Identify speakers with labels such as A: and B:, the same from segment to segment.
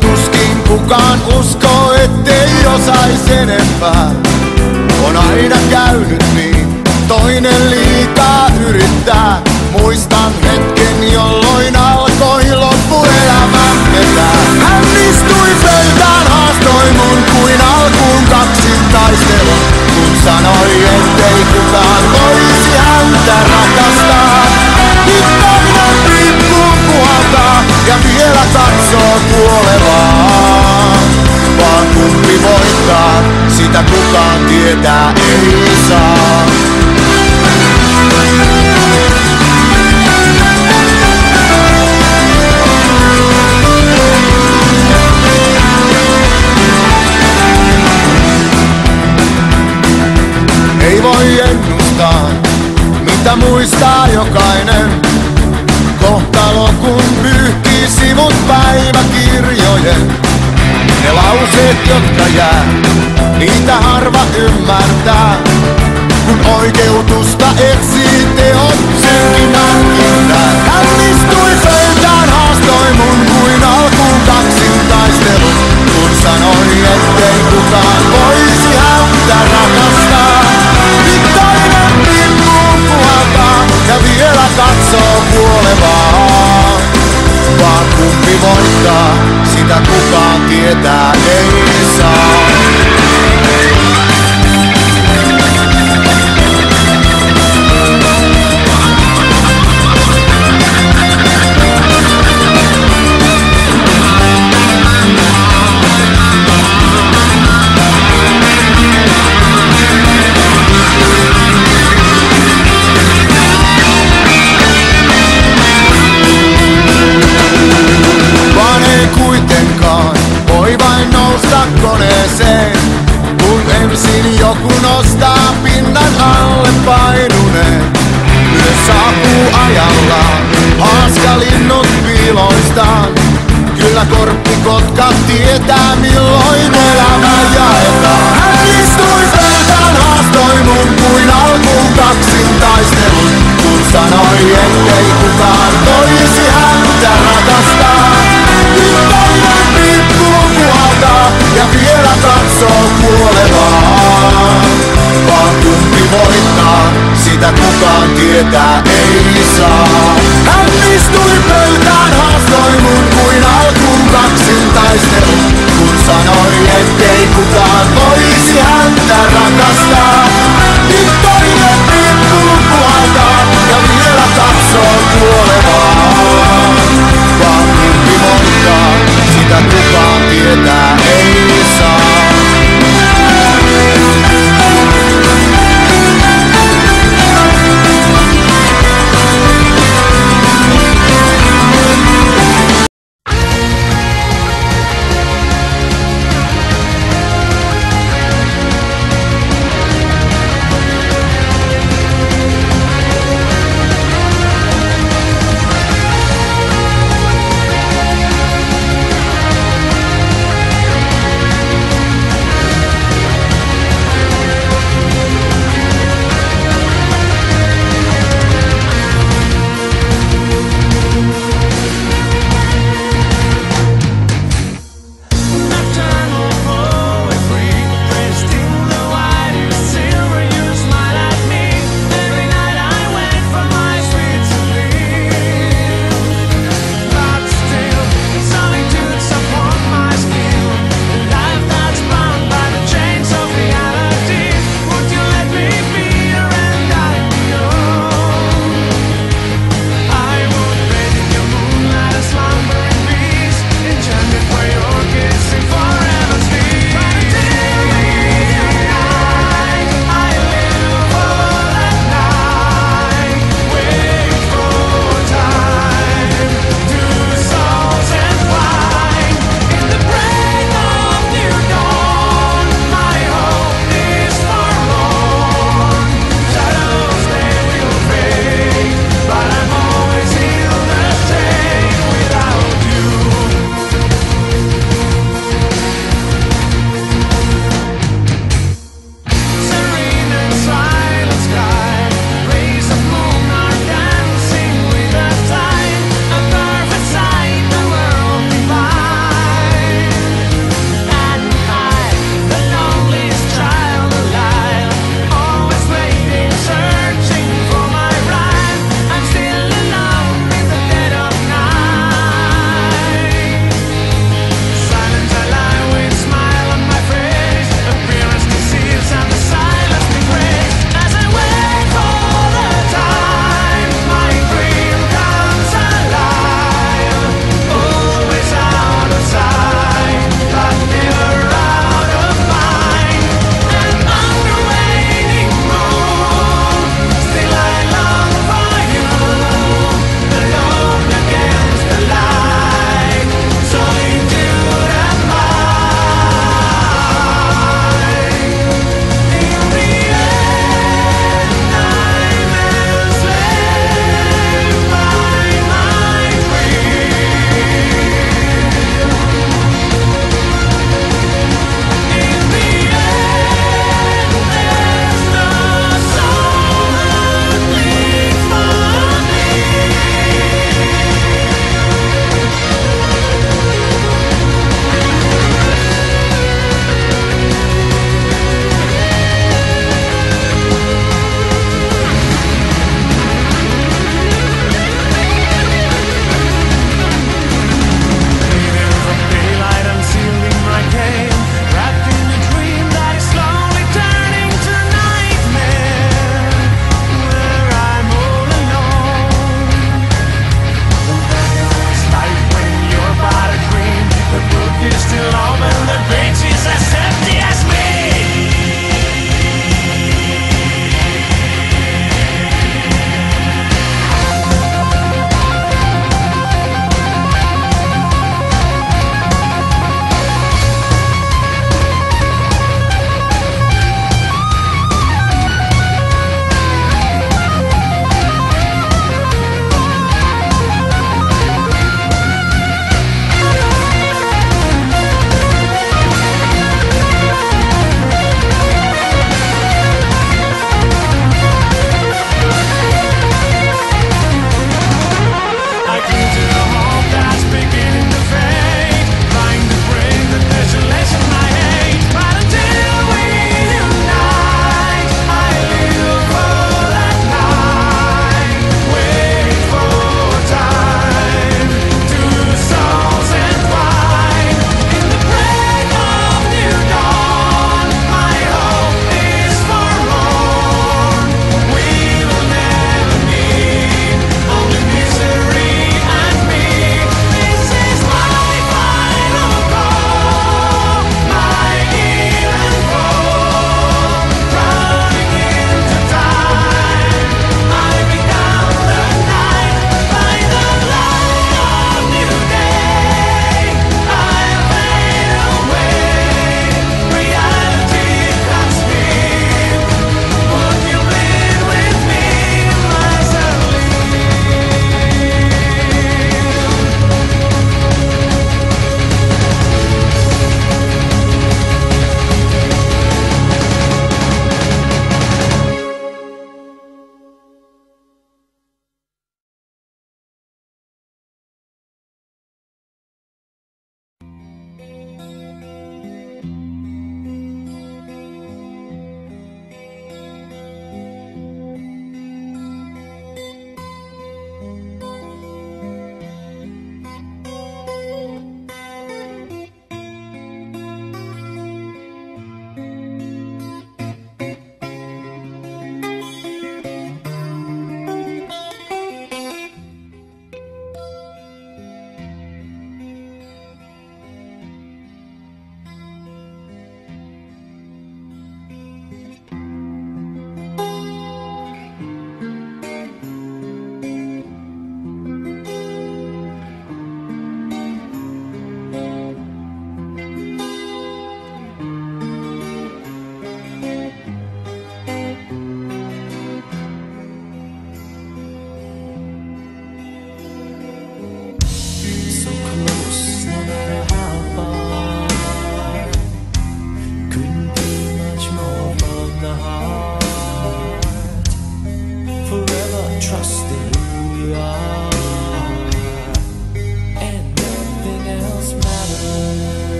A: tuskin kukaan uskoo, ettei osais enempää. On aina käynyt niin, toinen liikaa yrittää. Muistan hetken, jolloin alkoi loppuelämämme tää. Hän istui pöytään, haastoi mun kuin alkuun kaksintaistelun. Kun sanoi, ettei kukaan voisi häntä rakastaa. Nyt toinen piippuun puhaltaa ja vielä katsoo kuolevaa. Vaan kumpi voittaa, sitä kukaan tietää ei saa. Ei voi ennustaa, mitä muistaa jokainen. Kohtalo kun pyyhkii sivut päiväkirjojen. Ne lauseet, jotka jää, niitä harva ymmärtää. Kun oikeutusta etsii, teot senkin näkynää. Hän istui pöytään, haastoi mun kuin alkuun kaksintaistelun. Kun sanoi, ettei kukaan voisi häntä rakastaa. Nyt toinen piippuun puhaltaa ja vielä katsoo kuolevaa. Vaan kumpi voittaa, sitä kukaan tietää ei saa. Kuitenkaan voi vain nousta koneeseen, kun ensin joku nostaa pinnan alle painuneen. Myös saapuu ajallaan, haaskalinnut piiloistaan. Kyllä korppikotka tietää milloin elämä jaetaan. Hän istui pöytään, haastoi mun kuin alkuun kaksintaistelun. Kun sanoi, ettei kukaan toisi häntä rakastaa. Ja vielä katsoo kuolevaa. Vaan kumpi voittaa, sitä kukaan tietää ei saa. Hän istui pöytään, haastoi mun kuin alkuun kaksintaistelun. Kun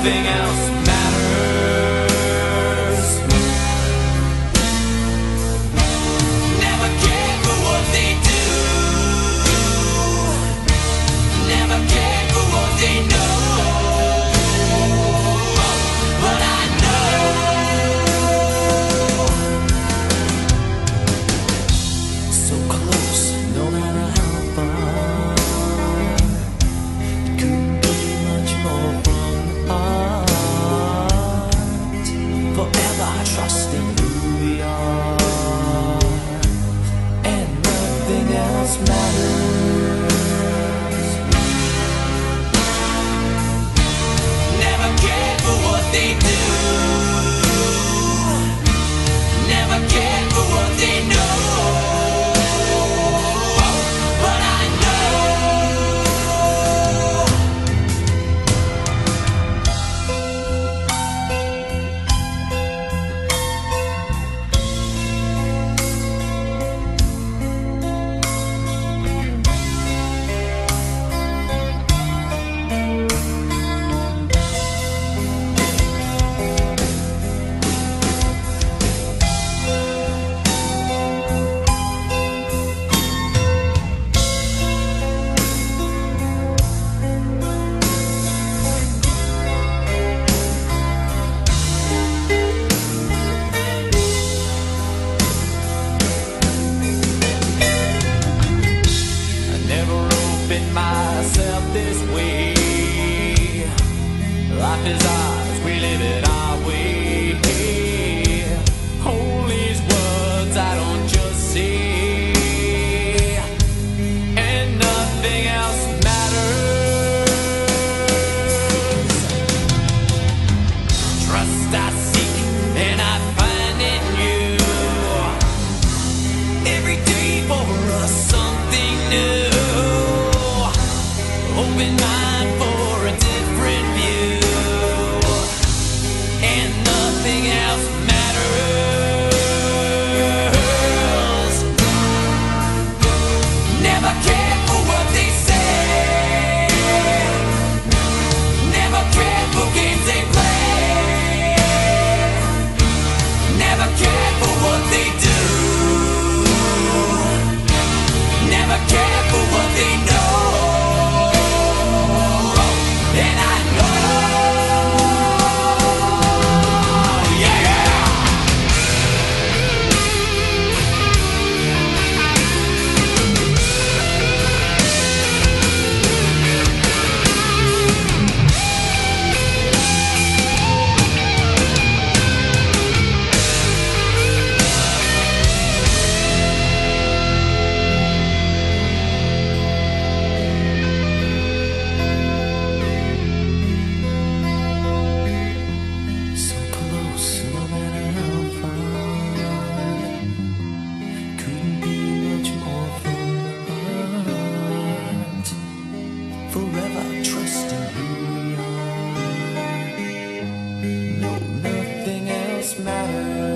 B: nothing else matters. Never care for what they do, never care for what they know. But I know so close, no matter how far. Couldn't be much more from the heart. Forever trusting who we are, and nothing else matters. Never care for what they do, never care for what they know. But I know I never opened myself this way. Life is ours, we live it our way. Hold these words I don't just say, and nothing else matters. Trust I seek and I find in you. Every day for us something new. Open mind for a different view, and nothing else matters. Never care for what they say, never care for games they play, never care for what they do, never care for what they know. And I know, yeah, yeah. So close, no matter how far. Couldn't be much more from the heart. Forever trusting who we are. No, nothing else matters.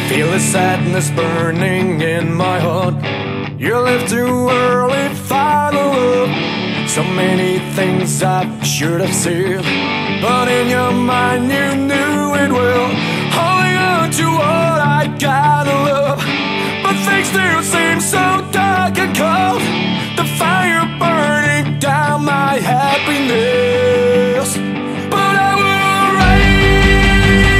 B: Feel the sadness burning in my heart. You left too early, final love. So many things I should have said, but in your mind you knew it well. Holding on to what I gotta love, but things still seem so dark and cold. The fire burning down my happiness, but I will raise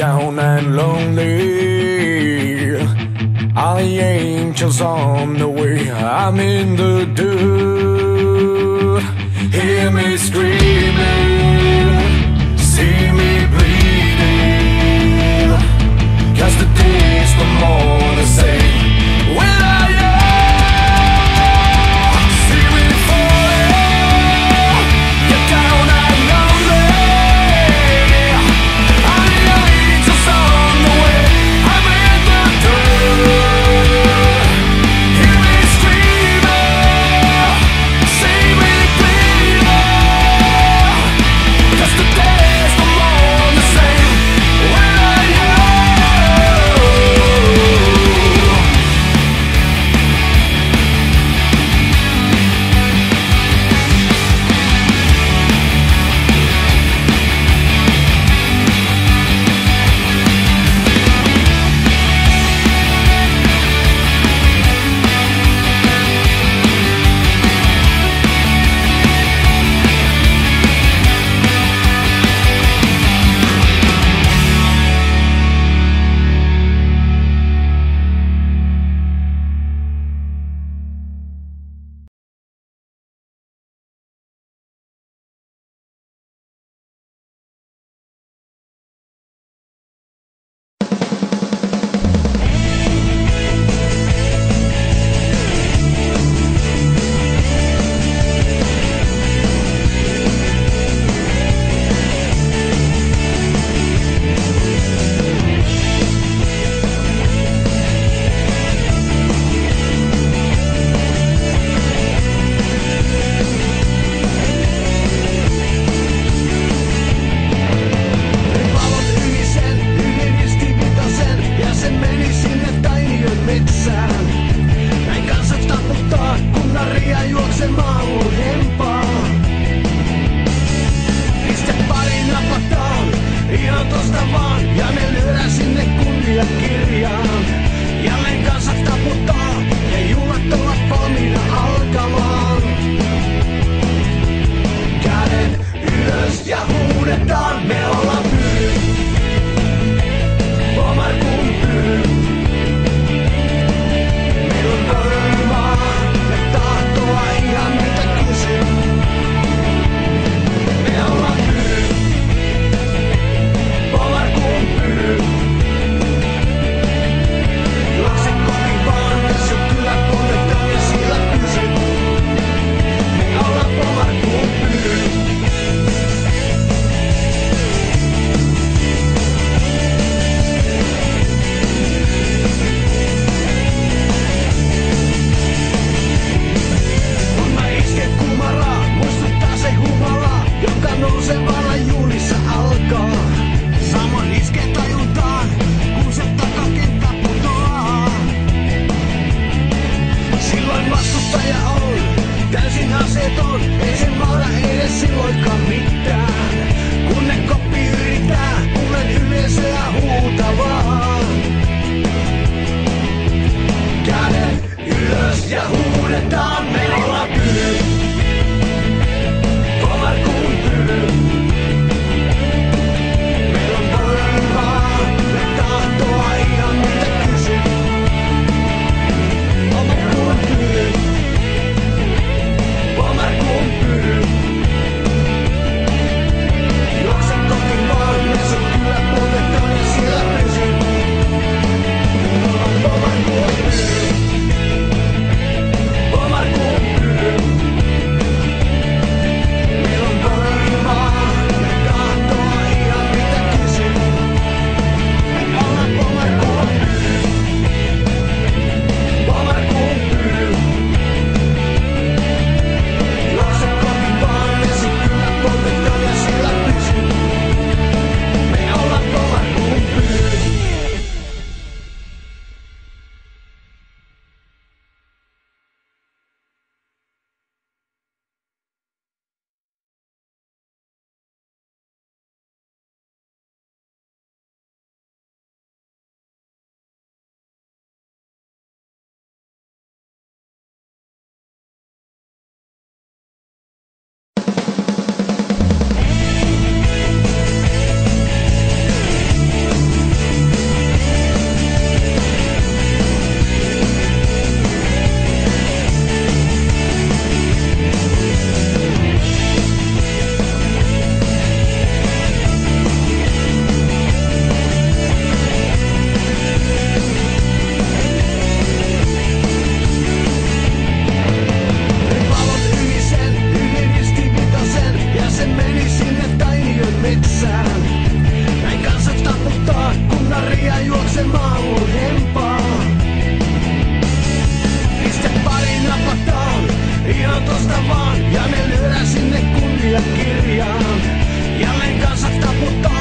B: down and lonely. All the angels on the way, I'm in the dirt. Hear me screaming, see me bleeding, 'cause the days no more the same. When I see me falling, get down and lonely. All the angels on the way, I'm in the dirt. Hear me screaming, Ja me lyödään sinne kunniakirjaan. Jälleen kansat taputtaa.